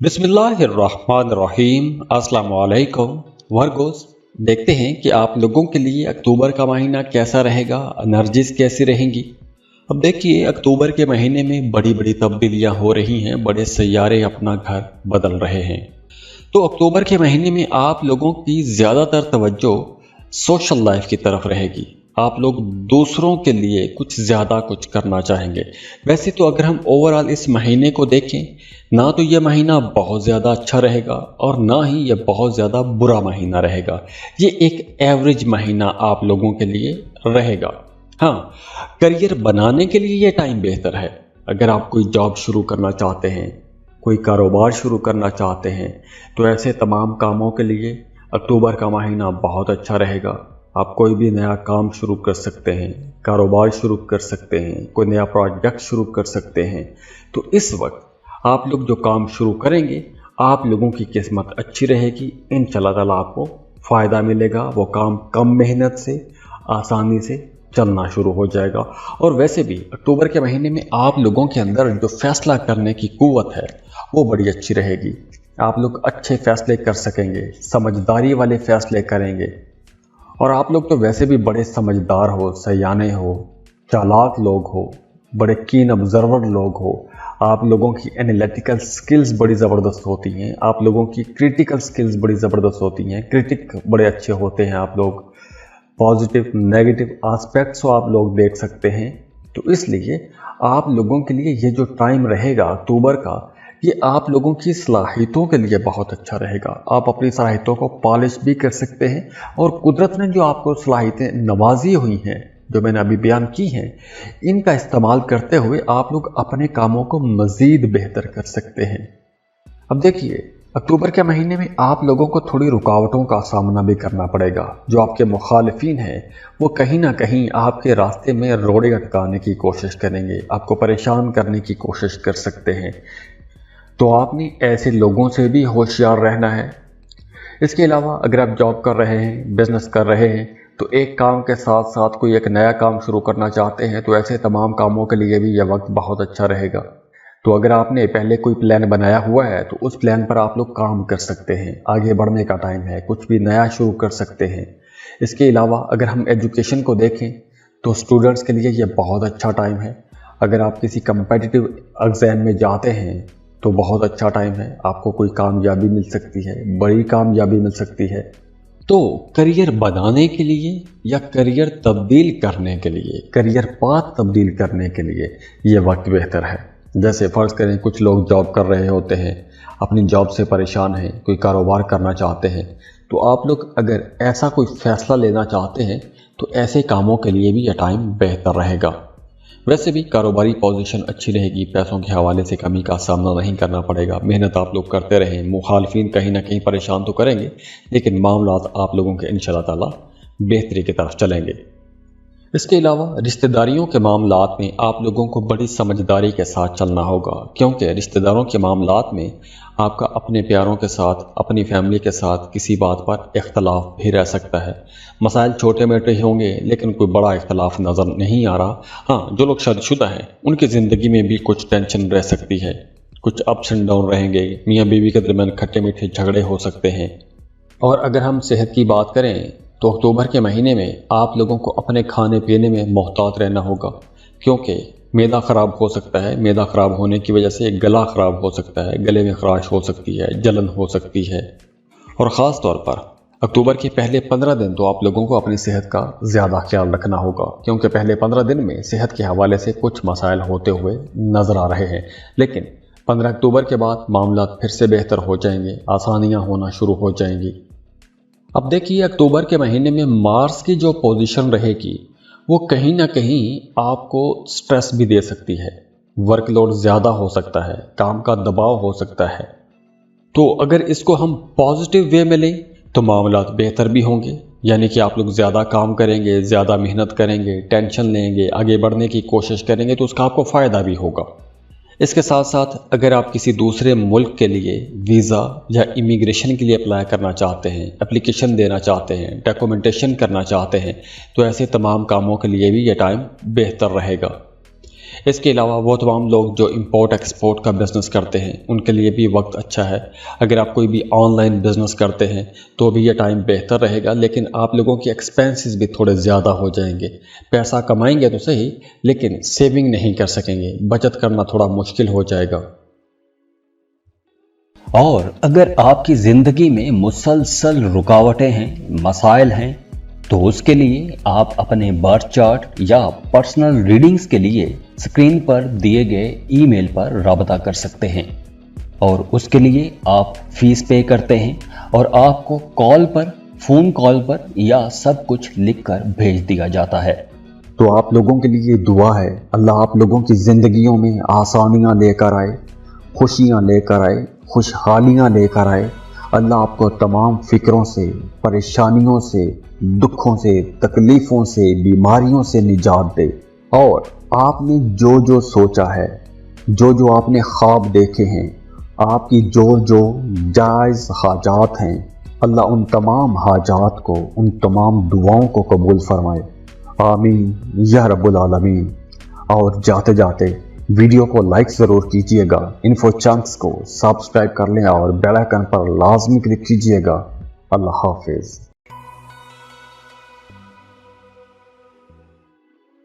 बिस्मिल्लाहिर्रहमानिर्रहीम। अस्सलाम वालेकुम वर्गोस। देखते हैं कि आप लोगों के लिए अक्टूबर का महीना कैसा रहेगा, एनर्जीज कैसी रहेंगी। अब देखिए, अक्टूबर के महीने में बड़ी बड़ी तब्दीलियां हो रही हैं, बड़े सैयारे अपना घर बदल रहे हैं। तो अक्टूबर के महीने में आप लोगों की ज़्यादातर तवज्जो सोशल लाइफ की तरफ रहेगी। आप लोग दूसरों के लिए कुछ ज़्यादा कुछ करना चाहेंगे। वैसे तो अगर हम ओवरऑल इस महीने को देखें, ना तो ये महीना बहुत ज़्यादा अच्छा रहेगा और ना ही ये बहुत ज़्यादा बुरा महीना रहेगा। ये एक एवरेज महीना आप लोगों के लिए रहेगा। हाँ, करियर बनाने के लिए ये टाइम बेहतर है। अगर आप कोई जॉब शुरू करना चाहते हैं, कोई कारोबार शुरू करना चाहते हैं, तो ऐसे तमाम कामों के लिए अक्टूबर का महीना बहुत अच्छा रहेगा। आप कोई भी नया काम शुरू कर सकते हैं, कारोबार शुरू कर सकते हैं, कोई नया प्रोजेक्ट शुरू कर सकते हैं। तो इस वक्त आप लोग जो काम शुरू करेंगे, आप लोगों की किस्मत अच्छी रहेगी। इंशाअल्लाह ताला आपको फ़ायदा मिलेगा। वो काम कम मेहनत से आसानी से चलना शुरू हो जाएगा। और वैसे भी अक्टूबर के महीने में आप लोगों के अंदर जो फैसला करने की कुव्वत है वो बड़ी अच्छी रहेगी। आप लोग अच्छे फैसले कर सकेंगे, समझदारी वाले फैसले करेंगे। और आप लोग तो वैसे भी बड़े समझदार हो, सयाने हो, चालाक लोग हो, बड़े कीन ऑब्जर्वर लोग हो। आप लोगों की एनालिटिकल स्किल्स बड़ी ज़बरदस्त होती हैं। आप लोगों की क्रिटिकल स्किल्स बड़ी ज़बरदस्त होती हैं। क्रिटिक बड़े अच्छे होते हैं आप लोग। पॉजिटिव नेगेटिव एस्पेक्ट्स आप लोग देख सकते हैं। तो इसलिए आप लोगों के लिए ये जो टाइम रहेगा अक्टूबर का, ये आप लोगों की सलाहियतों के लिए बहुत अच्छा रहेगा। आप अपनी सलाहियतों को पॉलिश भी कर सकते हैं और कुदरत ने जो आपको सलाहियतें नवाजी हुई हैं, जो मैंने अभी बयान की हैं, इनका इस्तेमाल करते हुए आप लोग अपने कामों को मज़ीद बेहतर कर सकते हैं। अब देखिए, अक्टूबर के महीने में आप लोगों को थोड़ी रुकावटों का सामना भी करना पड़ेगा। जो आपके मुखालिफिन हैं वो कहीं ना कहीं आपके रास्ते में रोड़े अटकाने की कोशिश करेंगे, आपको परेशान करने की कोशिश कर सकते हैं। तो आपने ऐसे लोगों से भी होशियार रहना है। इसके अलावा अगर आप जॉब कर रहे हैं, बिजनेस कर रहे हैं, तो एक काम के साथ साथ कोई एक नया काम शुरू करना चाहते हैं, तो ऐसे तमाम कामों के लिए भी यह वक्त बहुत अच्छा रहेगा। तो अगर आपने पहले कोई प्लान बनाया हुआ है तो उस प्लान पर आप लोग काम कर सकते हैं। आगे बढ़ने का टाइम है, कुछ भी नया शुरू कर सकते हैं। इसके अलावा अगर हम एजुकेशन को देखें तो स्टूडेंट्स के लिए यह बहुत अच्छा टाइम है। अगर आप किसी कम्पिटिटिव एग्ज़ाम में जाते हैं तो बहुत अच्छा टाइम है। आपको कोई कामयाबी मिल सकती है, बड़ी कामयाबी मिल सकती है। तो करियर बनाने के लिए या करियर तब्दील करने के लिए, करियर पाथ तब्दील करने के लिए ये वक्त बेहतर है। जैसे फ़र्ज़ करें कुछ लोग जॉब कर रहे होते हैं, अपनी जॉब से परेशान हैं, कोई कारोबार करना चाहते हैं, तो आप लोग अगर ऐसा कोई फ़ैसला लेना चाहते हैं तो ऐसे कामों के लिए भी यह टाइम बेहतर रहेगा। वैसे भी कारोबारी पोजीशन अच्छी रहेगी, पैसों के हवाले से कमी का सामना नहीं करना पड़ेगा। मेहनत आप लोग करते रहें, मुखालफिन कहीं ना कहीं परेशान तो करेंगे, लेकिन मामलात आप लोगों के इंशाअल्लाह ताला बेहतरी की तरफ चलेंगे। इसके अलावा रिश्तेदारियों के मामलात में आप लोगों को बड़ी समझदारी के साथ चलना होगा, क्योंकि रिश्तेदारों के मामलात में आपका अपने प्यारों के साथ, अपनी फैमिली के साथ किसी बात पर इख्तलाफ भी रह सकता है। मसाइल छोटे मोटे ही होंगे, लेकिन कोई बड़ा इख्तलाफ नज़र नहीं आ रहा। हाँ, जो लोग शादीशुदा हैं उनकी ज़िंदगी में भी कुछ टेंशन रह सकती है, कुछ अप्स एंड डाउन रहेंगे। मियाँ बीवी के दरमियान खट्टे मीठे झगड़े हो सकते हैं। और अगर हम सेहत की बात करें तो अक्टूबर के महीने में आप लोगों को अपने खाने पीने में मोहतात रहना होगा, क्योंकि मैदा ख़राब हो सकता है। मैदा ख़राब होने की वजह से गला ख़राब हो सकता है, गले में खराश हो सकती है, जलन हो सकती है। और ख़ास तौर पर अक्टूबर के पहले 15 दिन तो आप लोगों को अपनी सेहत का ज़्यादा ख्याल रखना होगा, क्योंकि पहले 15 दिन में सेहत के हवाले से कुछ मसाइल होते हुए नज़र आ रहे हैं। लेकिन 15 अक्टूबर के बाद मामला फिर से बेहतर हो जाएंगे, आसानियाँ होना शुरू हो जाएंगी। अब देखिए, अक्टूबर के महीने में मार्स की जो पोजीशन रहेगी वो कहीं ना कहीं आपको स्ट्रेस भी दे सकती है। वर्कलोड ज़्यादा हो सकता है, काम का दबाव हो सकता है। तो अगर इसको हम पॉजिटिव वे में लें तो मामलात बेहतर भी होंगे, यानी कि आप लोग ज़्यादा काम करेंगे, ज़्यादा मेहनत करेंगे, टेंशन लेंगे, आगे बढ़ने की कोशिश करेंगे, तो उसका आपको फ़ायदा भी होगा। इसके साथ साथ अगर आप किसी दूसरे मुल्क के लिए वीज़ा या इमिग्रेशन के लिए अप्लाई करना चाहते हैं, एप्लीकेशन देना चाहते हैं, डॉक्यूमेंटेशन करना चाहते हैं, तो ऐसे तमाम कामों के लिए भी ये टाइम बेहतर रहेगा। اس کے علاوہ وہ تمام لوگ جو امپورٹ ایکسپورٹ کا بزنس کرتے ہیں ان کے لیے بھی وقت اچھا ہے. اگر آپ کوئی بھی آن لائن بزنس کرتے ہیں تو بھی یہ ٹائم بہتر رہے گا، لیکن آپ لوگوں کی ایکسپینسز بھی تھوڑے زیادہ ہو جائیں گے. پیسہ کمائیں گے تو صحیح، لیکن سیونگ نہیں کر سکیں گے، بچت کرنا تھوڑا مشکل ہو جائے گا. اور اگر آپ کی زندگی میں مسلسل رکاوٹیں ہیں، مسائل ہیں، تو اس کے لیے آپ اپنے برتھ چارٹ یا پرسنل ریڈنگز کے لیے اسکرین پر دیے گئے ای میل پر رابطہ کر سکتے ہیں، اور اس کے لیے آپ فیس پے کرتے ہیں اور آپ کو کال پر، فون کال پر یا سب کچھ لکھ کر بھیج دیا جاتا ہے. تو آپ لوگوں کے لیے دعا ہے، اللہ آپ لوگوں کی زندگیوں میں آسانیاں لے کر آئے، خوشیاں لے کر آئے، خوشحالیاں لے کر آئے. اللہ آپ کو تمام فکروں سے، پریشانیوں سے، دکھوں سے، تکلیفوں سے، بیماریوں سے نجات دے. اور آپ نے جو جو سوچا ہے، جو جو آپ نے خواب دیکھے ہیں، آپ کی جو جو جائز حاجات ہیں، اللہ ان تمام حاجات کو، ان تمام دعاؤں کو قبول فرمائے. آمین یا رب العالمین. اور جاتے جاتے ویڈیو کو لائک ضرور کیجئے گا، انفو چنکس کو سبسکرائب کر لیں اور بیل آئیکن پر لازمی کلک کیجئے گا. اللہ حافظ.